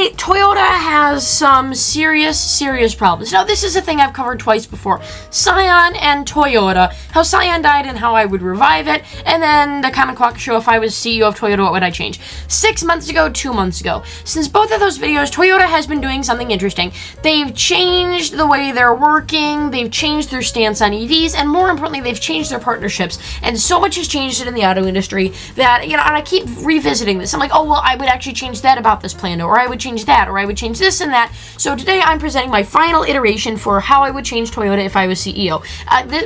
Today, Toyota has some serious problems. Now, this is a thing I've covered twice before. Scion and Toyota. How Scion died and how I would revive it. And then the Common Quack Show, if I was CEO of Toyota, what would I change? 6 months ago, 2 months ago. Since both of those videos, Toyota has been doing something interesting. They've changed the way they're working, they've changed their stance on EVs, and more importantly, they've changed their partnerships. And so much has changed in the auto industry that, and I keep revisiting this. I'm like, oh, well, I would actually change that about this plan, or I would change that, or I would change this and that. So today I'm presenting my final iteration for how I would change Toyota if I was CEO.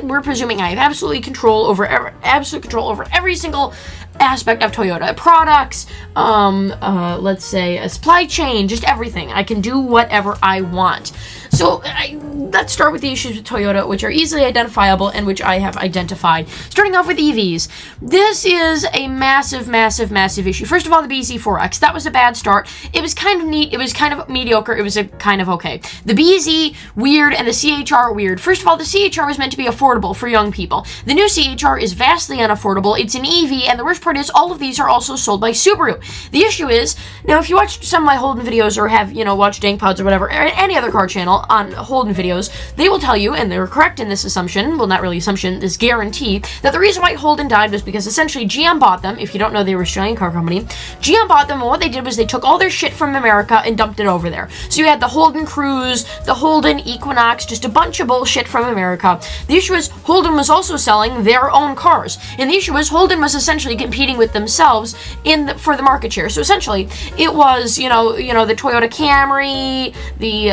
We're presuming I have absolute control over every single aspect of Toyota. Products, let's say a supply chain, just everything. I can do whatever I want. So let's start with the issues with Toyota, which are easily identifiable and which I have identified. Starting off with EVs. This is a massive issue. First of all, the BZ4X. That was a bad start. It was kind of neat. It was kind of mediocre. It was a kind of okay. The BZ, weird, and the CHR, weird. First of all, the CHR was meant to be affordable for young people. The new CHR is vastly unaffordable. It's an EV, and the worst part is all of these are also sold by Subaru. The issue is, now if you watch some of my Holden videos or have, watched DankPods or whatever, or any other car channel on Holden videos, they will tell you, and they're correct in this assumption, well, not really assumption, this guarantee, that the reason why Holden died was because essentially GM bought them. If you don't know, they were an Australian car company. GM bought them, and what they did was they took all their shit from America and dumped it over there. So you had the Holden Cruise, the Holden Equinox, just a bunch of bullshit from America. The issue is Holden was also selling their own cars, and the issue is Holden was essentially competing with themselves for the market share. So essentially, it was, the Toyota Camry, the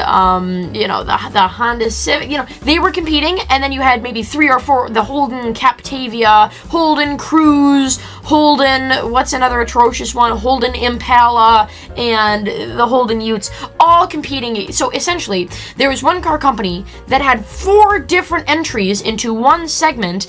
Honda Civic, they were competing, and then you had maybe 3 or 4, the Holden Captavia, Holden Cruise, Holden, what's another atrocious one, Holden Impala, and the Holden Utes, all competing. So essentially, there was one car company that had 4 different entries into one segment,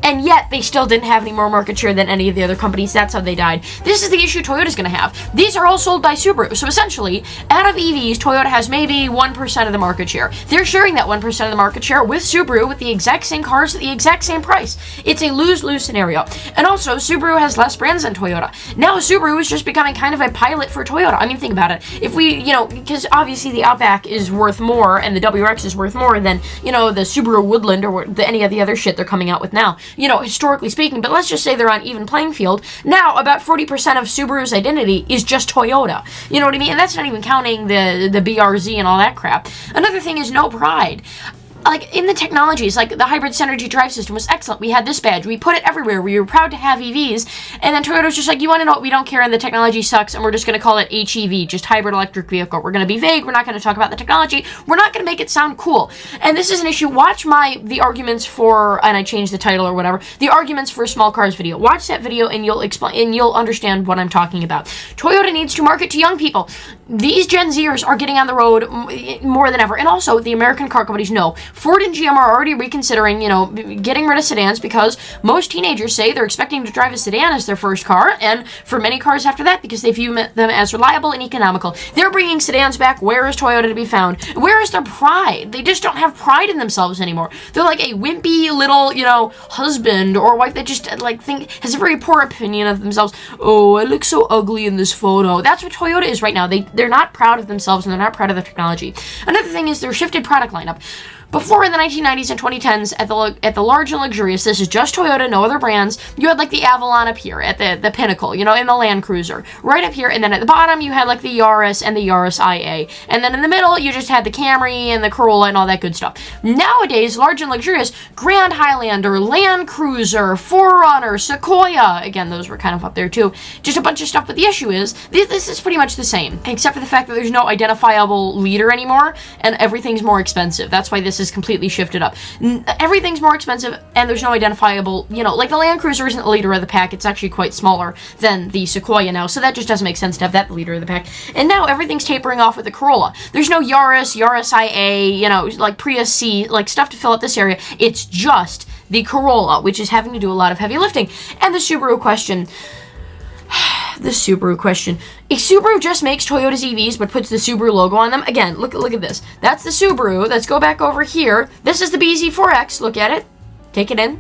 and yet they still didn't have any more market share than any of the other companies. That's how they died. This is the issue Toyota's going to have. These are all sold by Subaru. So essentially, out of EVs, Toyota has maybe 1% of the market share. They're sharing that 1% of the market share with Subaru with the exact same cars at the exact same price. It's a lose-lose scenario. And also, Subaru has less brands than Toyota. Now Subaru is just becoming kind of a pilot for Toyota. I mean, think about it. If we, because obviously the Outback is worth more and the WRX is worth more than, the Subaru Woodland or any of the other shit they're coming out with now. Historically speaking, but let's just say they're on even playing field. Now, about 40% of Subaru's identity is just Toyota. You know what I mean? And that's not even counting the BRZ and all that crap. Another thing is no pride. Like, in the technologies, like the hybrid synergy drive system was excellent. We had this badge. We put it everywhere. We were proud to have EVs. And then Toyota's just like, you want to know what? We don't care, and the technology sucks, and we're just going to call it HEV, just hybrid electric vehicle. We're going to be vague. We're not going to talk about the technology. We're not going to make it sound cool. And this is an issue. Watch the arguments for, and I changed the title or whatever, the arguments for small cars video. Watch that video, and you'll explain, and you'll understand what I'm talking about. Toyota needs to market to young people. These Gen Zers are getting on the road more than ever. And also, the American car companies know. Ford and GM are already reconsidering, getting rid of sedans because most teenagers say they're expecting to drive a sedan as their first car, and for many cars after that because they view them as reliable and economical. They're bringing sedans back. Where is Toyota to be found? Where is their pride? They just don't have pride in themselves anymore. They're like a wimpy little, husband or wife that just, has a very poor opinion of themselves. Oh, I look so ugly in this photo. That's what Toyota is right now. They're not proud of themselves, and they're not proud of the technology. Another thing is their shifted product lineup. Before, in the 1990s and 2010s, at the large and luxurious, this is just Toyota, no other brands, you had the Avalon up here at the pinnacle, in the Land Cruiser, right up here, and then at the bottom you had the Yaris and the Yaris IA, and then in the middle you just had the Camry and the Corolla and all that good stuff. Nowadays, large and luxurious, Grand Highlander, Land Cruiser, 4Runner, Sequoia, again, those were kind of up there too, just a bunch of stuff, but the issue is, this is pretty much the same, except for the fact that there's no identifiable leader anymore, and everything's more expensive. That's why this is completely shifted up. Everything's more expensive, and there's no identifiable, the Land Cruiser isn't the leader of the pack. It's actually quite smaller than the Sequoia now, so that just doesn't make sense to have that the leader of the pack. And now everything's tapering off with the Corolla. There's no Yaris IA, Prius C, stuff to fill up this area. It's just the Corolla, which is having to do a lot of heavy lifting. And the Subaru question. The Subaru question. If Subaru just makes Toyota's EVs but puts the Subaru logo on them, again, look at this. That's the Subaru. Let's go back over here. This is the BZ4X. Look at it. Take it in.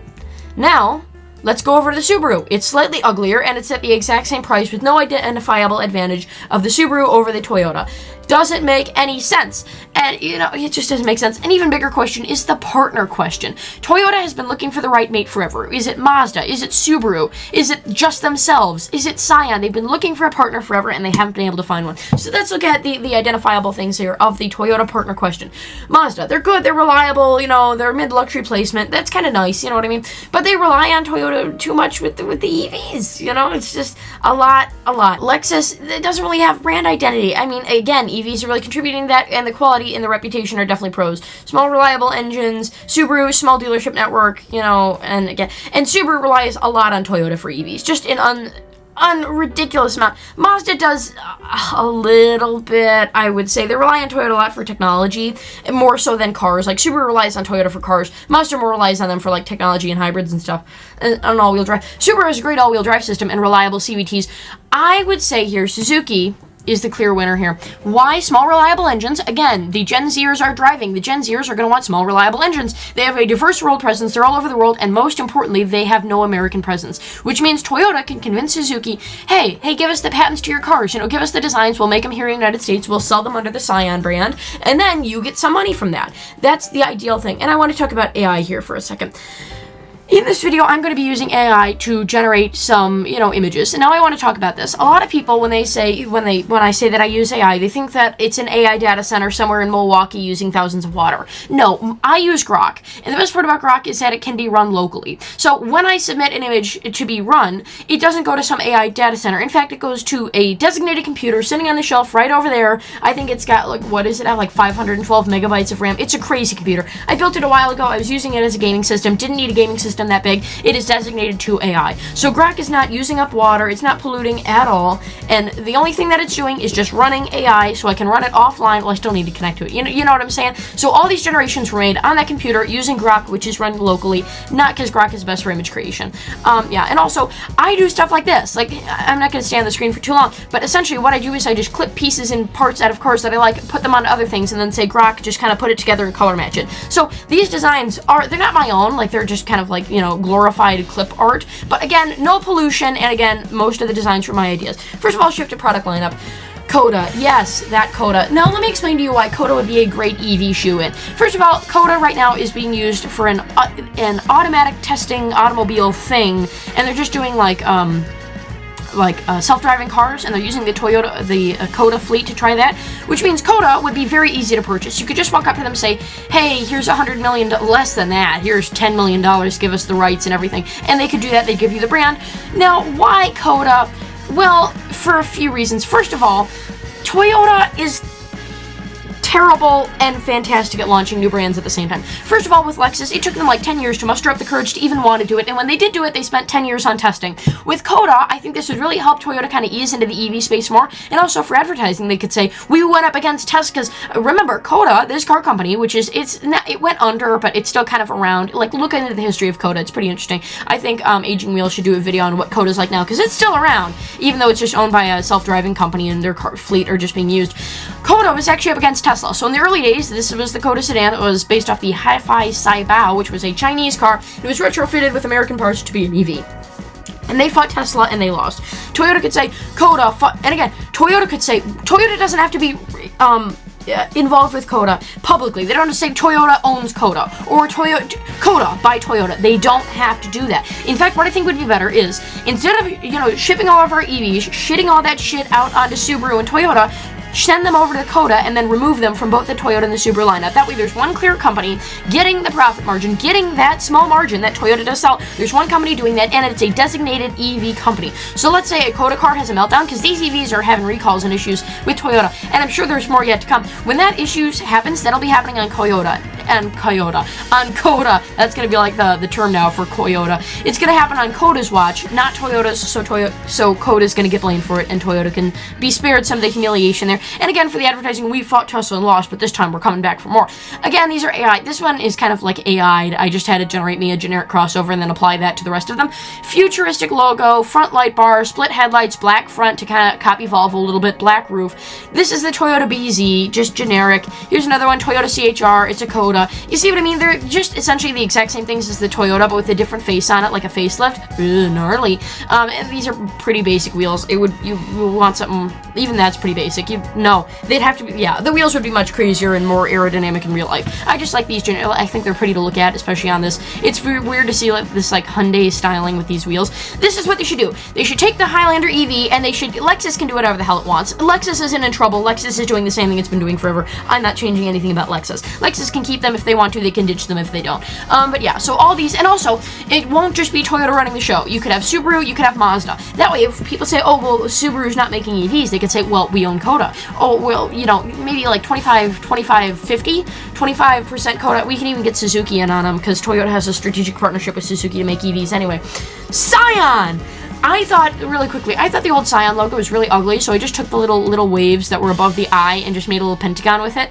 Now, let's go over to the Subaru. It's slightly uglier, and it's at the exact same price with no identifiable advantage of the Subaru over the Toyota. Doesn't make any sense. And, it just doesn't make sense. An even bigger question is the partner question. Toyota has been looking for the right mate forever. Is it Mazda? Is it Subaru? Is it just themselves? Is it Scion? They've been looking for a partner forever, and they haven't been able to find one. So let's look at the identifiable things here of the Toyota partner question. Mazda, they're good, they're reliable, they're mid-luxury placement. That's kind of nice, you know what I mean? But they rely on Toyota too much with the EVs, it's just a lot. Lexus, it doesn't really have brand identity. I mean, again, EVs are really contributing to that, and the quality and the reputation are definitely pros. Small, reliable engines, Subaru, small dealership network, and Subaru relies a lot on Toyota for EVs, just an ridiculous amount. Mazda does a little bit, I would say. They rely on Toyota a lot for technology, and more so than cars. Like, Subaru relies on Toyota for cars. Mazda more relies on them for, like, technology and hybrids and stuff, and on all-wheel drive. Subaru has a great all-wheel drive system and reliable CVTs. I would say here, Suzuki is the clear winner here. Why? Small, reliable engines. Again, the Gen Zers are driving. The Gen Zers are going to want small, reliable engines. They have a diverse world presence. They're all over the world, and most importantly, they have no American presence, which means Toyota can convince Suzuki, hey, give us the patents to your cars. Give us the designs. We'll make them here in the United States. We'll sell them under the Scion brand, and then you get some money from that. That's the ideal thing. And I want to talk about AI here for a second. In this video, I'm going to be using AI to generate some, images. And now I want to talk about this. A lot of people, when I say that I use AI, they think that it's an AI data center somewhere in Milwaukee using thousands of water. No, I use Grok. And the best part about Grok is that it can be run locally. So when I submit an image to be run, it doesn't go to some AI data center. In fact, it goes to a designated computer sitting on the shelf right over there. I think it's got, like 512 megabytes of RAM. It's a crazy computer. I built it a while ago. I was using it as a gaming system. Didn't need a gaming system that big. It is designated to AI. So Grok is not using up water. It's not polluting at all. And the only thing that it's doing is just running AI, so I can run it offline. Well, I still need to connect to it. You know what I'm saying? So all these generations were made on that computer using Grok, which is run locally, not because Grok is best for image creation. And also, I do stuff like this. Like, I'm not going to stay on the screen for too long, but essentially what I do is I just clip pieces and parts out of cars that I like, put them on other things, and then say Grok, just kind of put it together and color match it. So these designs they're not my own. Like, they're just kind of like, glorified clip art. But again, no pollution, and again, most of the designs were my ideas. First of all, shifted product lineup. Coda, yes, that Coda. Now, let me explain to you why Coda would be a great EV shoe-in. First of all, Coda right now is being used for an automatic testing automobile thing, and they're just doing self-driving cars, and they're using the Coda fleet to try that, which means Coda would be very easy to purchase. You could just walk up to them and say, hey, here's $100 million, less than that, here's $10 million, give us the rights and everything, and they could do that. They'd give you the brand. Now, why Coda? Well, for a few reasons. First of all, Toyota is terrible and fantastic at launching new brands at the same time. First of all, with Lexus, it took them like 10 years to muster up the courage to even want to do it, and when they did do it, they spent 10 years on testing. With Coda, I think this would really help Toyota kind of ease into the EV space more, and also for advertising, they could say, we went up against Tesla, because remember, Coda, this car company, which is, it went under, but it's still kind of around. Like, look into the history of Coda, it's pretty interesting. I think Aging Wheel should do a video on what Coda's like now, because it's still around, even though it's just owned by a self-driving company and their car fleet are just being used. Coda was actually up against Tesla. So in the early days, this was the Coda sedan. It was based off the Hi-Fi Saibao, which was a Chinese car. It was retrofitted with American parts to be an EV. And they fought Tesla, and they lost. Toyota could say, Coda fought, and again, Toyota could say, Toyota doesn't have to be, involved with Coda publicly. They don't have to say Toyota owns Coda, or Coda by Toyota. They don't have to do that. In fact, what I think would be better is, instead of, shipping all of our EVs, shitting all that shit out onto Subaru and Toyota, send them over to Coda, and then remove them from both the Toyota and the Subaru lineup. That way there's one clear company getting the profit margin, getting that small margin that Toyota does sell. There's one company doing that, and it's a designated EV company. So let's say a Coda car has a meltdown, because these EVs are having recalls and issues with Toyota, and I'm sure there's more yet to come. When that issues happens, that'll be happening on Coda. That's going to be like the term now for Toyota. It's going to happen on Coda's watch, not Toyota's, so Coda's going to get blamed for it, and Toyota can be spared some of the humiliation there. And again, for the advertising, we fought Tesla and lost, but this time we're coming back for more. Again, these are AI. This one is kind of like AI'd. I just had to generate me a generic crossover and then apply that to the rest of them. Futuristic logo, front light bar, split headlights, black front to kind of copy Volvo a little bit, black roof. This is the Toyota BZ, just generic. Here's another one, Toyota CHR. It's a Coda. Toyota. You see what I mean? They're just essentially the exact same things as the Toyota, but with a different face on it, like a facelift. Ugh, gnarly. And these are pretty basic wheels. You want something, even that's pretty basic. They'd have to be, yeah, the wheels would be much crazier and more aerodynamic in real life. I just like these, I think they're pretty to look at, especially on this. It's weird to see like this like Hyundai styling with these wheels. This is what they should do. They should take the Highlander EV and Lexus can do whatever the hell it wants. Lexus isn't in trouble. Lexus is doing the same thing it's been doing forever. I'm not changing anything about Lexus. Lexus can keep them if they want to. They can ditch them if they don't. But yeah, so all these, and also, it won't just be Toyota running the show. You could have Subaru, you could have Mazda. That way, if people say, oh, well, Subaru's not making EVs, they could say, well, we own Coda. Oh, well, maybe like 25, 50, 25% Coda. We can even get Suzuki in on them, because Toyota has a strategic partnership with Suzuki to make EVs anyway. Scion! I thought the old Scion logo was really ugly, so I just took the little waves that were above the eye and just made a little pentagon with it.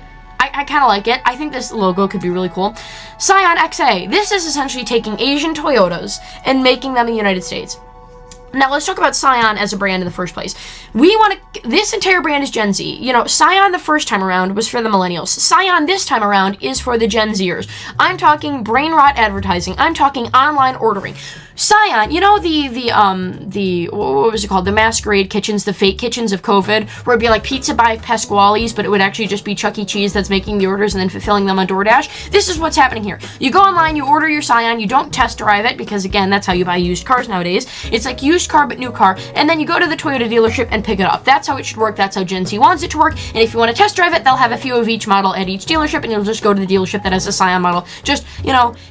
I kind of like it. I think this logo could be really cool. Scion XA. This is essentially taking Asian Toyotas and making them in the United States. Now, let's talk about Scion as a brand in the first place. This entire brand is Gen Z. Scion the first time around was for the millennials. Scion this time around is for the Gen Zers. I'm talking brain rot advertising. I'm talking online ordering. Scion, what was it called? The masquerade kitchens, the fake kitchens of COVID, where it'd be like pizza by Pasquale's, but it would actually just be Chuck E. Cheese that's making the orders and then fulfilling them on DoorDash. This is what's happening here. You go online, you order your Scion, you don't test drive it, because again, that's how you buy used cars nowadays. It's like used car, but new car, and then you go to the Toyota dealership and pick it up. That's how it should work. That's how Gen Z wants it to work, and if you want to test drive it, they'll have a few of each model at each dealership, and you'll just go to the dealership that has a Scion model, just,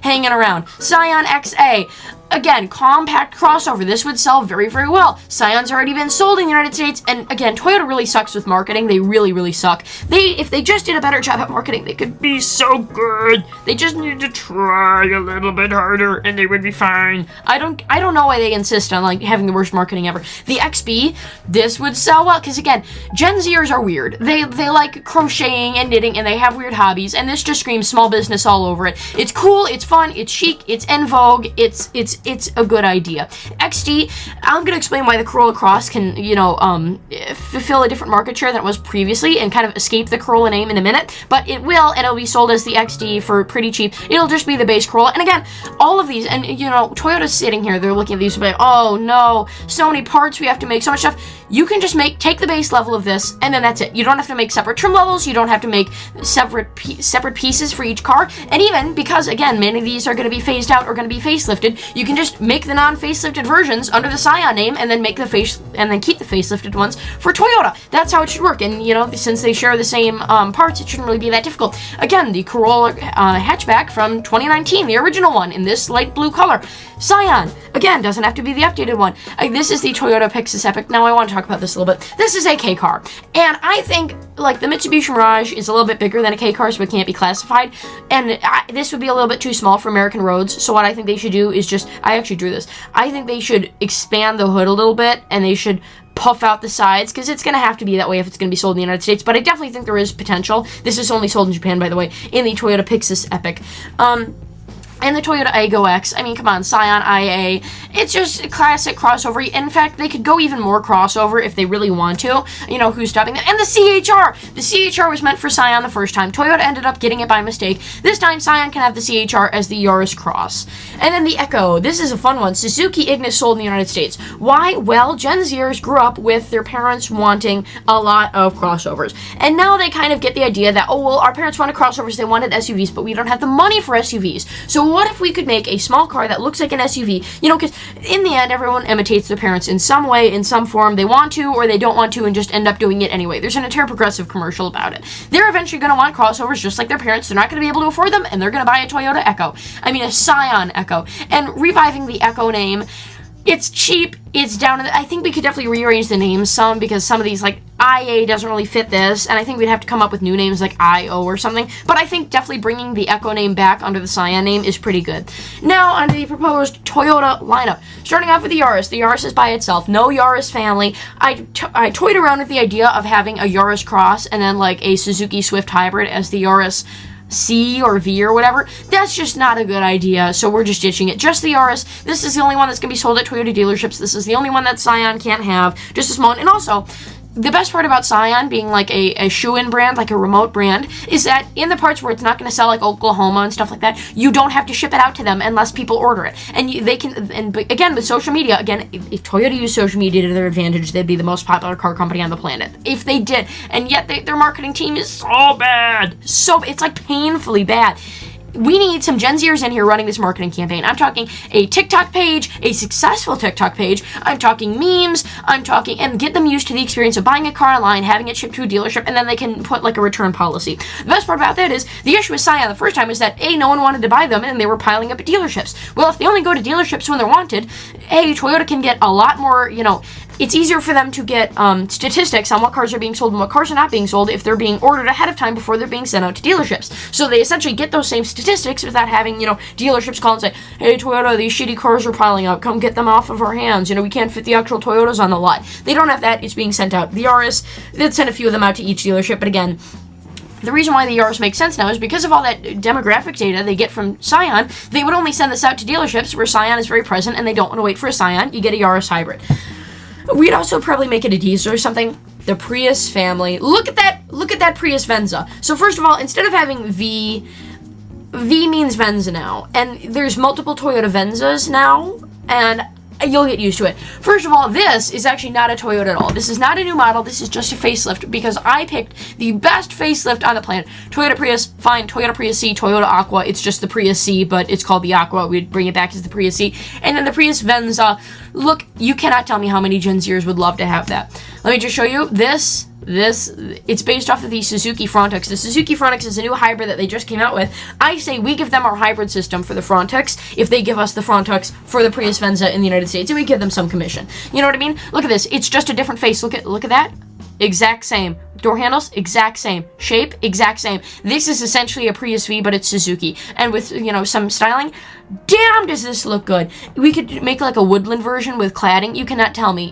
hanging around. Scion XA. Again, compact crossover. This would sell very, very well. Scion's already been sold in the United States, and again, Toyota really sucks with marketing. They really, really suck. If they just did a better job at marketing, they could be so good. They just need to try a little bit harder, and they would be fine. I don't know why they insist on like having the worst marketing ever. The XB, this would sell well, because again, Gen Zers are weird. They like crocheting and knitting, and they have weird hobbies, and this just screams small business all over it. It's cool, it's fun, it's chic, it's en vogue, it's a good idea. XD, I'm going to explain why the Corolla Cross can, fulfill a different market share than it was previously and kind of escape the Corolla name in a minute, but it will, and it'll be sold as the XD for pretty cheap. It'll just be the base Corolla. And again, all of these, and Toyota's sitting here, they're looking at these and be like, oh no, so many parts, we have to make so much stuff. You can just take the base level of this, and then that's it. You don't have to make separate trim levels, you don't have to make separate pieces for each car, and even because, again, many of these are going to be phased out or going to be facelifted, you can just make the non-facelifted versions under the Scion name and then keep the facelifted ones for Toyota. That's how it should work. And since they share the same parts, it shouldn't really be that difficult. Again, the Corolla hatchback from 2019, the original one in this light blue color. Scion, again, doesn't have to be the updated one. This is the Toyota Pixis Epic. Now I want to talk about this a little bit. This is a K car, and I think like the Mitsubishi Mirage is a little bit bigger than a K car, so it can't be classified. And this would be a little bit too small for American roads. So what I think they should do is I actually drew this. I think they should expand the hood a little bit, and they should puff out the sides, because it's going to have to be that way if it's going to be sold in the United States, but I definitely think there is potential. This is only sold in Japan, by the way, in the Toyota Pixis Epic. And the Toyota Aygo X, I mean, come on, Scion IA, it's just a classic crossover. In fact, they could go even more crossover if they really want to. Who's stopping that? And the CHR! The CHR was meant for Scion the first time. Toyota ended up getting it by mistake. This time, Scion can have the CHR as the Yaris Cross. And then the Echo. This is a fun one. Suzuki Ignis sold in the United States. Why? Well, Gen Zers grew up with their parents wanting a lot of crossovers. And now they kind of get the idea that, our parents wanted crossovers, they wanted SUVs, but we don't have the money for SUVs. So what if we could make a small car that looks like an SUV? Because in the end, everyone imitates their parents in some way, in some form. They want to, or they don't want to, and just end up doing it anyway. There's an entire Progressive commercial about it. They're eventually going to want crossovers just like their parents. They're not going to be able to afford them, and they're going to buy a Toyota Echo. A Scion Echo. And reviving the Echo name, it's cheap, it's down to I think we could definitely rearrange the names some, because some of these, like, IA doesn't really fit this, and I think we'd have to come up with new names like IO or something, but I think definitely bringing the Echo name back under the Scion name is pretty good. Now, onto the proposed Toyota lineup. Starting off with the Yaris. The Yaris is by itself, no Yaris family. I toyed around with the idea of having a Yaris Cross and then, like, a Suzuki Swift Hybrid as the Yaris C or V or whatever. That's just not a good idea, so we're just ditching it. Just the Yaris. This is the only one that's going to be sold at Toyota dealerships. This is the only one that Scion can't have. Just a small one. And also, the best part about Scion being like a shoe-in brand, like a remote brand, is that in the parts where it's not going to sell, like Oklahoma and stuff like that, you don't have to ship it out to them unless people order it. And they can, and again, with social media, again, if Toyota used social media to their advantage, they'd be the most popular car company on the planet. If they did. And yet their marketing team is so bad. So, it's like painfully bad. We need some Gen Zers in here running this marketing campaign. I'm talking a TikTok page, a successful TikTok page. I'm talking memes. I'm talking, and get them used to the experience of buying a car online, having it shipped to a dealership, and then they can put like a return policy. The best part about that is the issue with Scion the first time is that no one wanted to buy them, and they were piling up at dealerships. Well, if they only go to dealerships when they're wanted, Toyota can get a lot more, it's easier for them to get statistics on what cars are being sold and what cars are not being sold if they're being ordered ahead of time before they're being sent out to dealerships. So they essentially get those same statistics without having, dealerships call and say, hey, Toyota, these shitty cars are piling up. Come get them off of our hands. We can't fit the actual Toyotas on the lot. They don't have that. It's being sent out. The Yaris, they'd send a few of them out to each dealership, but again, the reason why the Yaris makes sense now is because of all that demographic data they get from Scion. They would only send this out to dealerships where Scion is very present and they don't want to wait for a Scion. You get a Yaris hybrid. We'd also probably make it a diesel or something. The Prius family. Look at that Prius Venza. So first of all, instead of having V means Venza now. And there's multiple Toyota Venzas now. And you'll get used to it. First of all, this is actually not a Toyota at all. This is not a new model. This is just a facelift because I picked the best facelift on the planet. Toyota Prius, fine. Toyota Prius C, Toyota Aqua. It's just the Prius C, but it's called the Aqua. We'd bring it back as the Prius C. And then the Prius Venza. Look, you cannot tell me how many Gen Zers would love to have that. Let me just show you this. It's based off of the Suzuki Frontex. The Suzuki Frontex is a new hybrid that they just came out with. I say we give them our hybrid system for the Frontex if they give us the Frontex for the Prius Venza in the United States, and we give them some commission. You know what I mean? Look at this. It's just a different face. Look at that. Exact same. Door handles, exact same. Shape, exact same. This is essentially a Prius V, but it's Suzuki. And with, some styling, damn does this look good. We could make like a woodland version with cladding. You cannot tell me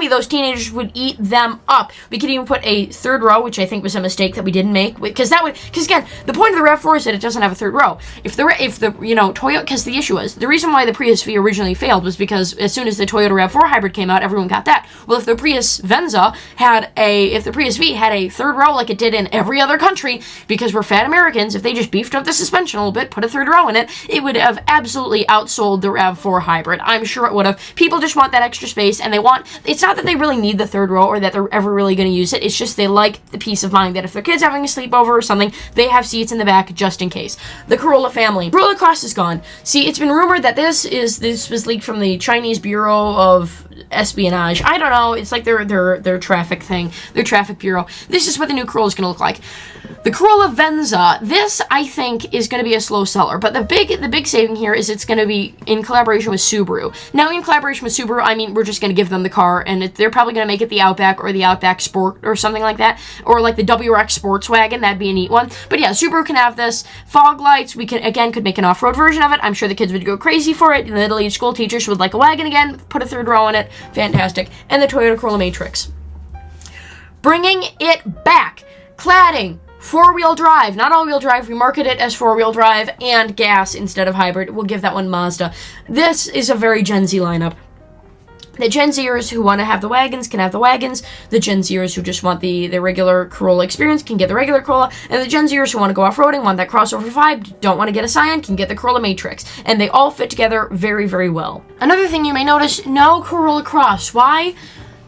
those teenagers would eat them up. We could even put a third row, which I think was a mistake that we didn't make. Because again, the point of the RAV4 is that it doesn't have a third row. If the Toyota, because the issue was, the reason why the Prius V originally failed was because as soon as the Toyota RAV4 hybrid came out, everyone got that. Well, if the Prius Venza if the Prius V had a third row like it did in every other country, because we're fat Americans, if they just beefed up the suspension a little bit, put a third row in it, it would have absolutely outsold the RAV4 hybrid. I'm sure it would have. People just want that extra space, and it's not that they really need the third row or that they're ever really going to use it. It's just they like the peace of mind that if their kid's having a sleepover or something, they have seats in the back just in case. The Corolla family. Corolla Cross is gone. See, it's been rumored that this was leaked from the Chinese Bureau of Espionage. I don't know. It's like their traffic thing, their traffic bureau. This is what the new Corolla is going to look like. The Corolla Venza, this I think is going to be a slow seller, but the big saving here is it's going to be in collaboration with Subaru. Now, in collaboration with Subaru, I mean, we're just going to give them the car, and they're probably going to make it the Outback or the Outback Sport or something like that, or like the WRX Sports Wagon. That'd be a neat one. But yeah, Subaru can have this. Fog lights, we could make an off-road version of it. I'm sure the kids would go crazy for it. The middle-aged school teachers would like a wagon again, put a third row in it. Fantastic. And the Toyota Corolla Matrix. Bringing it back. Cladding. Four-wheel drive, not all-wheel drive. We market it as four-wheel drive and gas instead of hybrid. We'll give that one Mazda. This is a very Gen Z lineup. The Gen Zers who want to have the wagons can have the wagons. The Gen Zers who just want the regular Corolla experience can get the regular Corolla. And the Gen Zers who want to go off-roading, want that crossover vibe, don't want to get a Scion, can get the Corolla Matrix. And they all fit together very, very well. Another thing you may notice, no Corolla Cross. Why?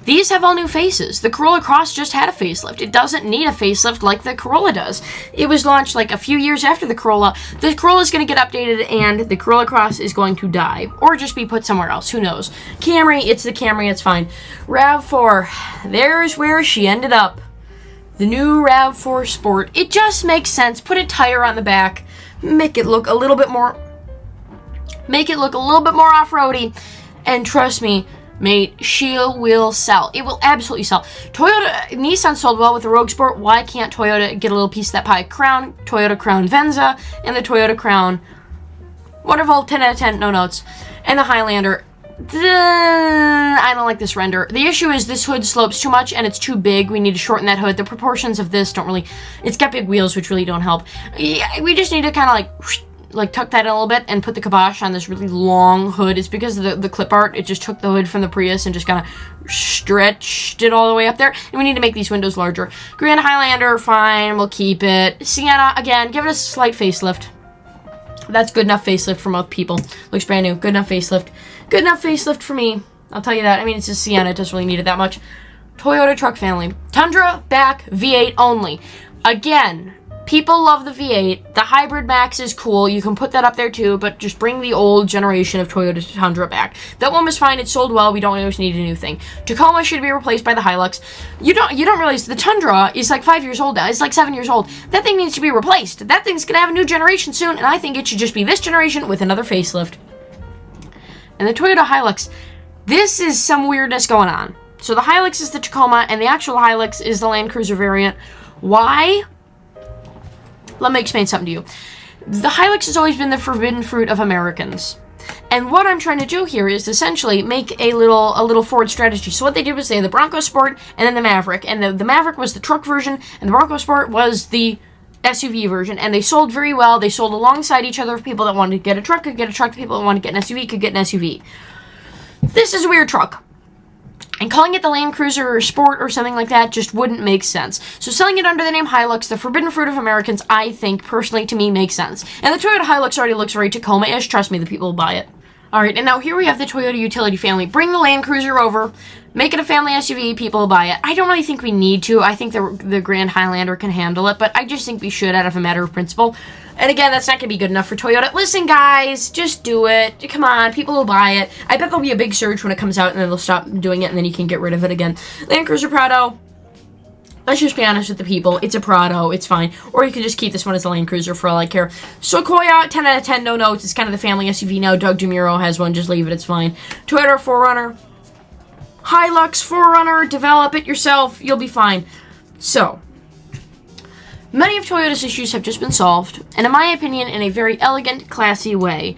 These have all new faces. The Corolla Cross just had a facelift. It doesn't need a facelift like the Corolla does. It was launched like a few years after the Corolla. The Corolla is going to get updated and the Corolla Cross is going to die. Or just be put somewhere else. Who knows? Camry, it's the Camry, it's fine. RAV4, there's where she ended up. The new RAV4 Sport. It just makes sense. Put a tire on the back. Make it look a little bit more off-roady. And trust me, mate, she will sell. It will absolutely sell. Nissan sold well with the Rogue Sport. Why can't Toyota get a little piece of that pie? Toyota Crown Venza, and the Toyota Crown. Wonderful, 10 out of 10, no notes. And the Highlander. I don't like this render. The issue is this hood slopes too much and it's too big. We need to shorten that hood. The proportions of this don't really... It's got big wheels, which really don't help. Yeah, we just need to kind of like... like tuck that in a little bit and put the kibosh on this really long hood. It's because of the clip art. It just took the hood from the Prius and just kind of stretched it all the way up there. And we need to make these windows larger. Grand Highlander, fine, we'll keep it. Sienna, again, give it a slight facelift. That's good enough facelift for most people. Looks brand new. Good enough facelift. Good enough facelift for me. I'll tell you that. I mean, it's a Sienna. It doesn't really need it that much. Toyota truck family. Tundra, back, V8 only. Again, people love the V8. The Hybrid Max is cool. You can put that up there too, but just bring the old generation of Toyota Tundra back. That one was fine. It sold well. We don't always need a new thing. Tacoma should be replaced by the Hilux. You don't realize the Tundra is like 5 years old now. It's like 7 years old. That thing needs to be replaced. That thing's going to have a new generation soon, and I think it should just be this generation with another facelift. And the Toyota Hilux, this is some weirdness going on. So the Hilux is the Tacoma, and the actual Hilux is the Land Cruiser variant. Why? Let me explain something to you. The Hilux has always been the forbidden fruit of Americans. And what I'm trying to do here is essentially make a little Ford strategy. So what they did was they had the Bronco Sport and then the Maverick. And the Maverick was the truck version, and the Bronco Sport was the SUV version. And they sold very well. They sold alongside each other. People that wanted to get a truck could get a truck. People that wanted to get an SUV could get an SUV. This is a weird truck. And calling it the Land Cruiser or Sport or something like that just wouldn't make sense. So selling it under the name Hilux, the forbidden fruit of Americans, I think, personally, to me, makes sense. And the Toyota Hilux already looks very Tacoma-ish. Trust me, the people will buy it. Alright, and now here we have the Toyota utility family. Bring the Land Cruiser over. Make it a family SUV. People will buy it. I don't really think we need to. I think the Grand Highlander can handle it. But I just think we should out of a matter of principle. And again, that's not going to be good enough for Toyota. Listen, guys, just do it. Come on, people will buy it. I bet there'll be a big surge when it comes out, and then they'll stop doing it, and then you can get rid of it again. Land Cruiser Prado. Let's just be honest with the people. It's a Prado. It's fine. Or you can just keep this one as a Land Cruiser for all I care. Sequoia, 10 out of 10, no notes. It's kind of the family SUV now. Doug DeMuro has one. Just leave it. It's fine. Toyota 4Runner. Hilux 4Runner. Develop it yourself. You'll be fine. So, many of Toyota's issues have just been solved, and in my opinion, in a very elegant, classy way.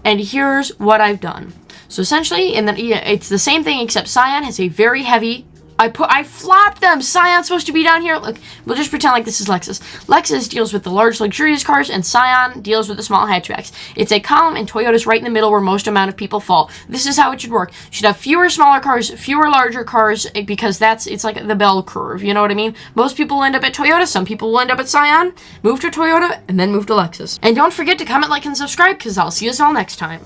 And here's what I've done. So essentially, it's the same thing, except Scion has a very heavy... I flopped them! Scion's supposed to be down here. Look, we'll just pretend like this is Lexus. Lexus deals with the large, luxurious cars, and Scion deals with the small hatchbacks. It's a column, and Toyota's right in the middle where most amount of people fall. This is how it should work. You should have fewer smaller cars, fewer larger cars, because it's like the bell curve, you know what I mean? Most people will end up at Toyota, some people will end up at Scion, move to Toyota, and then move to Lexus. And don't forget to comment, like, and subscribe, because I'll see you all next time.